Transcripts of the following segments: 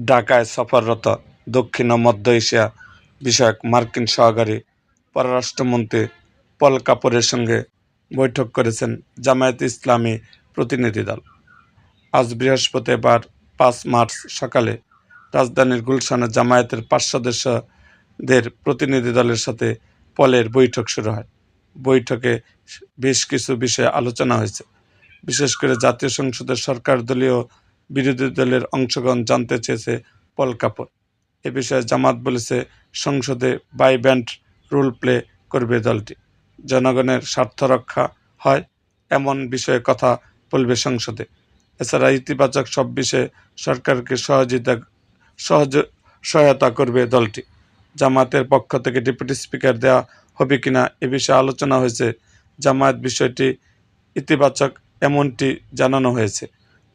ঢাকায় সফররত দক্ষিণ ও মধ্য এশিয়া বিষয়ক মার্কিন সহকারী পররাষ্ট্রমন্ত্রী পল কাপরের সঙ্গে বৈঠক করেছেন জামায়াতে ইসলামী প্রতিনিধি দল। আজ বৃহস্পতিবার ৫ মার্চ সকালে রাজধানীর গুলশানে জামায়াতের ৫ সদস্যদের প্রতিনিধি দলের সাথে পলের বৈঠক শুরু হয়। বৈঠকে বেশ কিছু বিষয়ে আলোচনা হয়েছে। বিশেষ করে জাতীয় সংসদের সরকারদলীয় বিরোধী দলের অংশগ্রহণ জানতে চেয়েছে পল কাপর। এ বিষয়ে জামাত বলেছে, সংসদে বাই ব্যান্ড রুল প্লে করবে দলটি। জনগণের স্বার্থ রক্ষা হয় এমন বিষয়ে কথা বলবে সংসদে। এছাড়া ইতিবাচক সব বিষয়ে সরকারকে সহায়তা করবে দলটি। জামায়াতের পক্ষ থেকে ডেপুটি স্পিকার দেওয়া হবে কিনা এ বিষয়ে আলোচনা হয়েছে। জামায়াত বিষয়টি ইতিবাচক এমনটি জানানো হয়েছে।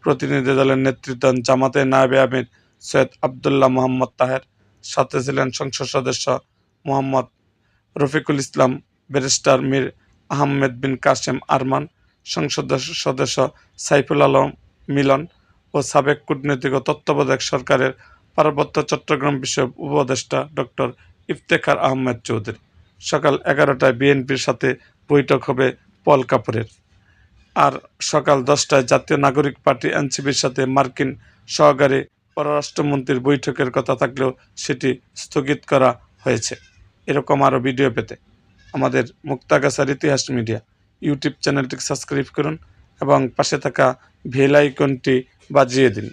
প্রতিনিধি দলের নেতৃত্ব দেন জামাতের নায়েবে আমির সৈয়দ আবদুল্লাহ মোহাম্মদ তাহের, সাথে ছিলেন সংসদ সদস্য মোহাম্মদ রফিকুল ইসলাম, ব্যারিস্টার মীর আহমেদ বিন কাসেম আরমান, সংসদ সদস্য সাইফুল আলম মিলন ও সাবেক কূটনৈতিক ও তত্ত্বাবধায়ক সরকারের পার্বত্য চট্টগ্রাম বিষয়ক উপদেষ্টা ডক্টর ইফতেখার আহমেদ চৌধুরী। সকাল ১১টায় বিএনপির সাথে বৈঠক হবে পল কাপরের। আর সকাল ১০টায় জাতীয় নাগরিক পার্টি এনসিপির সাথে মার্কিন সহকারী পররাষ্ট্রমন্ত্রীর বৈঠকের কথা থাকলেও সেটি স্থগিত করা হয়েছে। এরকম আরও ভিডিও পেতে আমাদের মুক্তাগাছার ইতিহাস মিডিয়া ইউটিউব চ্যানেলটি সাবস্ক্রাইব করুন এবং পাশে থাকা বেল আইকনটি বাজিয়ে দিন।